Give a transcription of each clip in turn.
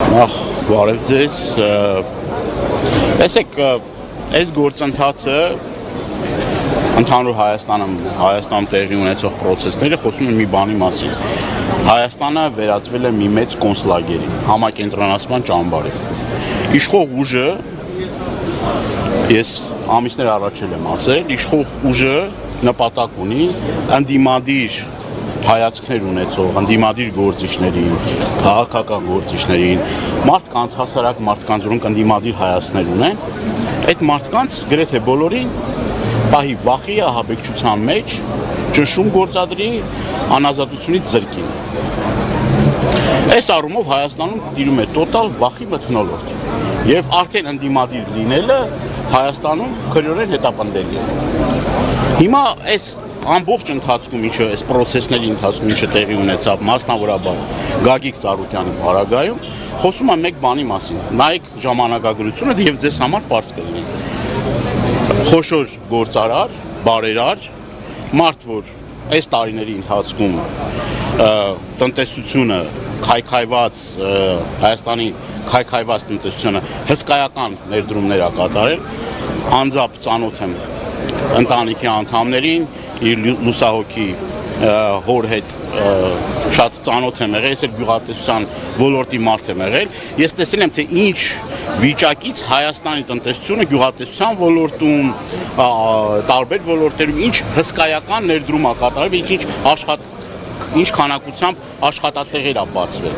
Ախ, բարև ձեզ, տեսեք, այս գործընթացը ընդհանուր Հայաստանում տեղի ունեցող պրոցեսները խոսում են մի բանի մասին։ Հայաստանը վերածվել է մի մեծ կոնցլագերի, համակենտրոնացման ճամբարի։ Իշխող ուժը, ես ամիսներ առաջ եմ ասել, իշխող ուժը նպատակ ունի ընդդիմադիր հայացքներ ունեցող, ընդդիմադիր գործիչներին, քաղաքական գործիչներին, մարդկանց, հասարակ մարդկանց, որոնք ընդդիմադիր հայացքներ ունեն, այդ մարդկանց գրեթե բոլորին պահի վախի ահաբեկչության մեջ, ճնշում գործադրի, անազատությունից զրկի։ Այս առումով Հայաստանում տիրում է տոտալ վախի մթնոլորտ, եւ արդեն ընդդիմադիր լինելը Հայաստանում քրեորեն հետապնդելի է։ Հիմա այս ամբողջ ընթացքում, ինչը այս պրոցեսների ընթացքում ինչը տեղի ունեցավ, մասնավորաբար Գագիկ Ծառուկյանի պարագայում, խոսում եմ մեկ բանի մասին։ Նայեք ժամանակագրությունը եւ ձեզ համար բարձ կլինի։ Խոշոր գործարար, բարերար, մարդ, որ այս տարիների ընթացքում տնտեսությունը քայքայված, Հայաստանի քայքայված տնտեսությունը հսկայական ներդրումներ ա կատարել, անձամբ ծանոթ եմ ընտանիքի անդամներին, իր լուսահոգի հոր հետ շատ ծանոթ եմ եղել, ես էլ գյուղատնտեսության ոլորտի մարդ եմ եղել, ես տեսել եմ, թե ինչ վիճակից Հայաստանի տնտեսությունը գյուղատնտեսության ոլորտում, տարբեր ոլորտերում ինչ հսկայական ներդրում ա կատարել, ինչ քանակությամբ աշխատատեղեր ա բացվել։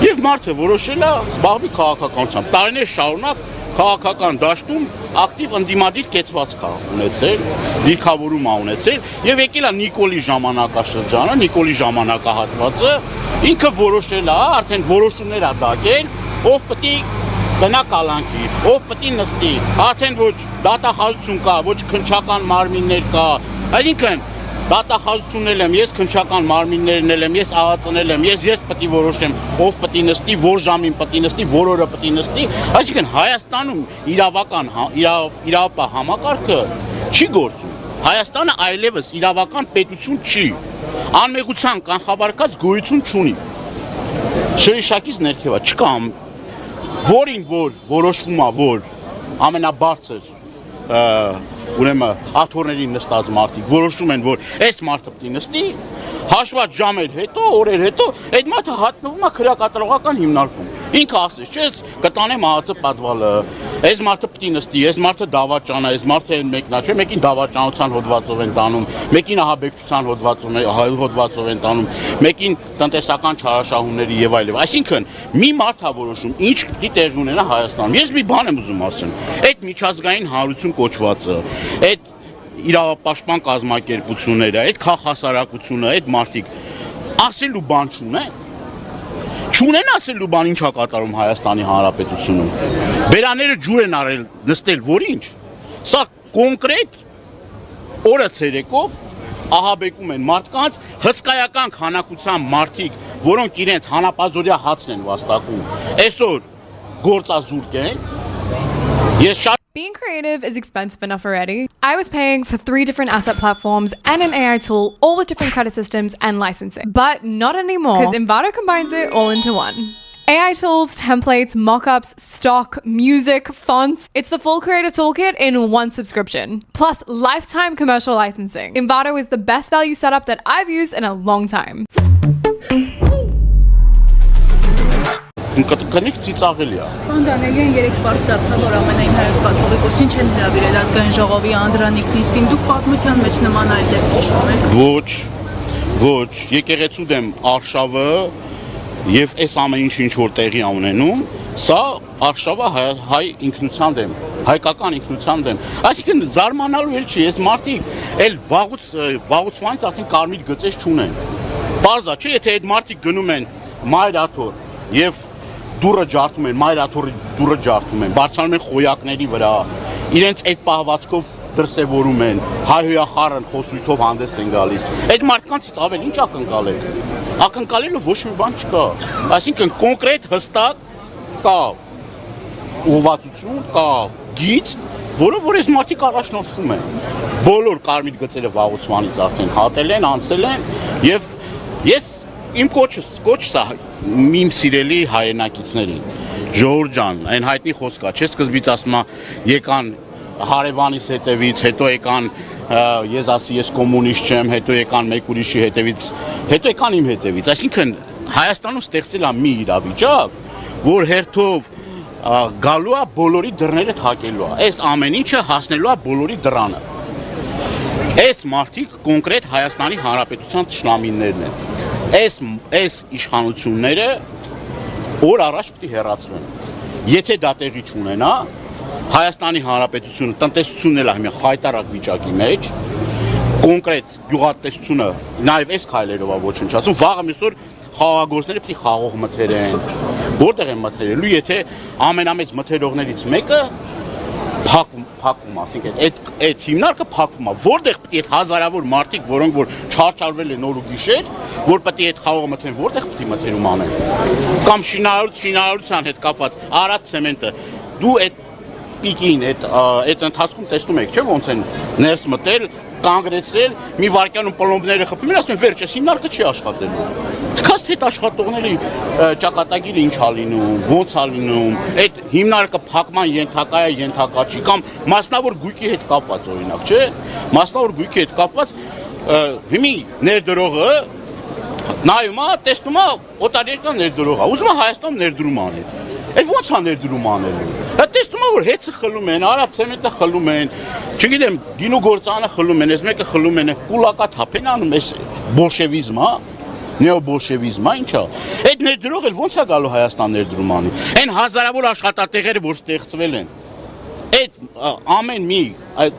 Եվ մարդը որոշել է զբաղվի քաղաքականությամբ, տարիներ շարունակ քաղաքական դաշտում ակտիվ ընդդիմադիր կեցվածք ա ունեցել, դիրքավորում ա ունեցել եւ եկել է Նիկոլի ժամանակաշրջանը, Նիկոլի ժամանակահատվածը, ինքը որոշել է, արդեն որոշումներ ա դակել, ով պետք է գնա կալանքի, ով պետք է նստի, արդեն ոչ դատախազություն կա, ոչ քննչական մարմիններ կա, այսինքն դատախազությունն եմ, ես քննչական մարմիններն եմ, ես ԱԱԾ-ն եմ, ես պետք է որոշեմ, ով պետք է նստի, որ ժամին պետք է նստի, որ օրը պետք է նստի, այսինքն Հայաստանում իրավական իրավապահ համակարգը չի գործում։ Հայաստանը այլևս իրավական պետություն չի, անմեղության կանխավարկած գոյություն չունի։ Շրիշակից ներքև է, չկա որին որ որոշվում է, որ ամենաբարձր ուրեմն աթոռներին նստած մարդիկ որոշում են, որ այս մարդը պետք է նստի, հաշված ժամեր հետո, օրեր հետո, այդ մարդը հատնվում է քրեակատարողական հիմնարկում։ Ինքը ասես, չէ, կտանեմ ԱԱԾ պատվալը, այս մարդը պետք է նստի, այս մարդը դավաճան է, այս մարդը մեկնա, չէ, մեկին դավաճանության հոդվածով են տանում, մեկին ահաբեկչության հոդվածով են տանում, մեկին տնտեսական չարաշահումների եւ այլն։ Այսինքն մի մարդ է որոշում, ինչ պետք է տեղի ունենա Հայաստանում։ Ես մի բան եմ ուզում ասեմ, այդ միջազգային հանրություն կոչվածը, այդ իրավապաշտպան կազմակերպությունները, այդ քաղաքասարակությունը, այդ մարդիկ ասելու բան չունեն ասելու բան ինչ ա կատարում Հայաստանի Հանրապետությունում։ Բերաները ջուր են արել, նստել, որ ինչ։ Սա կոնկրետ օրը ցերեկով ահաբեկում են մարդկանց, հսկայական քանակության մարդիկ, որոնք իրենց հանապազորյա հացն են վաստակում, այսօր գործազուրկ են։ Being creative is expensive enough already. I was paying for 3 different asset platforms and an AI tool, all with different credit systems and licensing. But not anymore, because Envato combines it all into one. AI tools, templates, mockups, stock, music, fonts. It's the full creative toolkit in one subscription. Plus lifetime commercial licensing. Envato is the best value setup that I've used in a long time. Կնիկ ծիծաղելի է։ Պարոն Դանելյան, երեք բարձրացա, որ ամենայն հայոց կաթողիկոսին չեն հրավիրել ազգային ժողովի Անդրանիկ նիստին, դուք պատմության մեջ նման այլ դեպք հիշում եք։ Ոչ, եկեղեցու դեմ արշավը եւ այս ամեն ինչ որ տեղի ա ունենում, սա արշավը հայ ինքնության դեմ, հայկական ինքնության դեմ։ Այսինքն զարմանալու էլ չի, այս մարդիկ էլ վաղուց արդեն կարմիր գծեր չունեն։ Պարզ է, չէ, եթե այդ մարդիկ գնում են մայրաթոռ եւ դուրը ջարդում են, մայրաթոռի դուրը ջարդում են, բարձրանում են խոյակների վրա, իրենց այդ պահվածքով դրսևորում են, հայհոյախառն խոսույթով հանդես են գալիս։ Այդ մարդկանցից ավել ինչ ակնկալեք։ Ակնկալելու ոչ մի բան չկա։ Այսինքն կոնկրետ հստակ կա ուղղվածություն, կա գիծ, որը որ այս մարդիկ առաջնորդվում են։ Բոլոր կարմիր գծերը վաղուց արդեն հատել են, անցել են եւ ես իմ կոչս է իմ սիրելի հայրենակիցներին Ժողովուրդ ջան, այն հայտնի խոսքա, չէ՞ սկզբից ասում է եկան հարևանիս հետևից, հետո եկան ես ասի ես կոմունիստ չեմ, հետո եկան մեկ ուրիշի հետևից, հետո եկան իմ հետևից, այսինքն Հայաստանում ստեղծել է մի իրավիճակ, որ հերթով գալու է բոլորի դռները թակելու է, այս ամեն ինչը հասնելու է բոլորի դռանը։ Այս մարդիկ կոնկրետ Հայաստանի Հանրապետության թշնամիներն են։ Այս իշխանությունները օր առաջ պետք է հեռացվեն։ Եթե դա տեղի չունենա, Հայաստանի Հանրապետությունը տնտեսությունն էլ է խայտարակ վիճակի մեջ, կոնկրետ գյուղատնտեսությունը նաև այս քայլերով է ոչնչացում, վաղը միսօր խաղաղագործները պետք է խաղող մթերեն։ Որտեղ են մթերելու, եթե ամենամեծ մթերողներից մեկը փակվում, ասենք այդ հիմնարկը փակվում է, որտեղ պետք է հազարավոր մարդիկ, որոնք որ չարչարվել են օր ու գիշեր, որ պետք է այդ խաղողը մթեն, որտեղ պետք է մթերում անեն։ Կամ շինարարության հետ կապված Արադ ցեմենտը, դու այդ պիկին, այդ ընթացքում տեսնում եք, չէ՞ ոնց են ներս մտել, կանգնեցրել, մի վարկյանում պլոմբները խփում են, ասում են վերջ, այս հիմնարկը չի աշխատելու։ Թքած թե այդ աշխատողների ճակատագիրը ինչ ա լինում, ոնց ա լինում, այդ հիմնարկը փակման ենթակա է, ենթակա չի, կամ մասնավոր գույքի հետ կապված օրինակ, չէ՞։ Մասնավոր գույքի հետ կապված հիմի ներդրողը նայում է, տեսնում է օտարերկրյա ներդրող է, ուզում է Հայաստանում ներդրում անել։ Այդ ո՞նց է ներդրում անելու։ Դա տեսնում է որ հեծը խլում են, Արադ ցեմենտը խլում են, չգիտեմ, գինու գործանը խլում են, այս մեկը խլում են, կուլակա թափեն անում, այս բոլշևիզմ է, նեոբոլշևիզմ է, ինչ է։ Այդ ներդրողը ո՞նց է գալու Հայաստան ներդրում անի։ Այն հազարավոր աշխատատեղերը, որ ստեղծվել են, այդ ամեն մի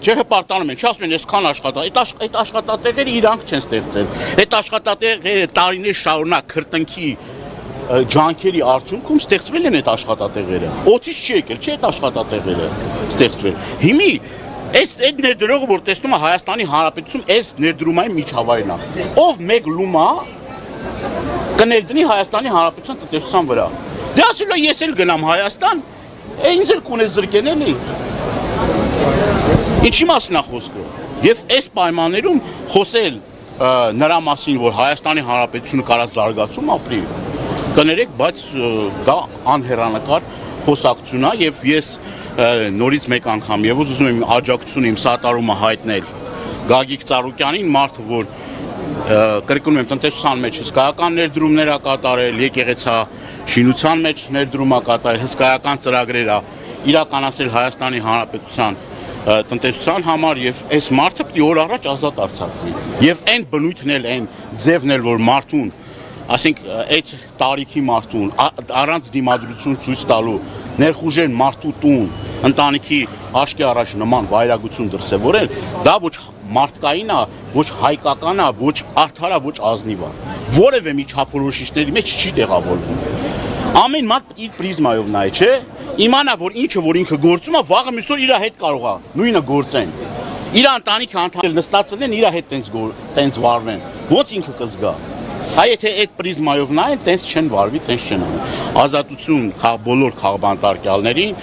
չհպարտանում են, չասում են այսքան այդ աշխատատեղերը իրանք չեն ստեղծել։ Այդ աշխատատեղերը տարիներ շարունակ քրտնքի ջանքերի արդյունքում ստեղծվել են այդ աշխատատեղերը։ Օծից չի եկել, չէ՞ այդ աշխատատեղերը ստեղծվել։ Հիմի այդ ներդրողը, որ տեսնում է Հայաստանի Հանրապետություն, այս ներդրումային միջավայրն է։ Ով մեկ լումա կներդնի Հայաստանի Հանրապետության տնտեսության վրա։ Դե ասելու է ես էլ գնամ Հայաստան, ինձ էլ կունես զրկեն էլի։ Ինչի մասին է խոսքը։ Եվ այս պայմաններում խոսել նրա մասին, որ Հայաստանի Հանրապետությունը կարա զարգացում ապրի, կներեք, բայց դա անհեռանկար խոսակցություն է եւ ես նորից մեկ անգամ եւս ուզում եմ աջակցություն իմ սատարումը հայտնել Գագիկ Ծառուկյանին, մարդը, որ կրկնում եմ տնտեսության մեջ հսկայական ներդրումներ ա կատարել, եկեղեցա շինության մեջ ներդրում ա կատարել, հսկայական ծրագրեր ա իրականացրել Հայաստանի Հանրապետության տնտեսության համար եւ այս մարդը պետք է օր առաջ ազատ արձակվի։ Եվ այն բնույթն էլ, այն ձևն էլ, որ մարդուն ասենք այդ տարիքի մարդուն առանց դիմադրություն ցույց տալու ներխուժեն մարդու տուն ընտանիքի աշկի առաջ նման վայրագություն դրսևորել, դա ոչ մարդկային է, ոչ հայկական է, ոչ արդար է, ոչ ազնիվ է։ Որևէ մի չափորոշիչների մեջ չի տեղավորվում։ Ամեն մարդ իր պրիզմայով նայ, չէ՞։ Իմանա, որ ինչը որ ինքը գործում է, վաղը միսօր իր հետ կարող է նույնը գործեն։ Իր ընտանիքի անդամները նստածել են, իր հետ տենց վարվեն։ Ոնց ինքը կզգա։ Հայ եթե այդ պրիզմայով նայեն, տենց չեն վարվի, տենց չեն անի։ Ազատություն բոլոր քաղբանտարկյալներին,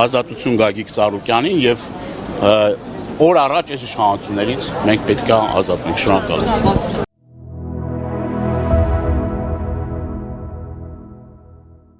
ազատություն Գագիկ Ծառուկյանին եւ օր առաջ այս իշխանություններից մենք պետք է ազատվենք։ Շնորհակալ եմ։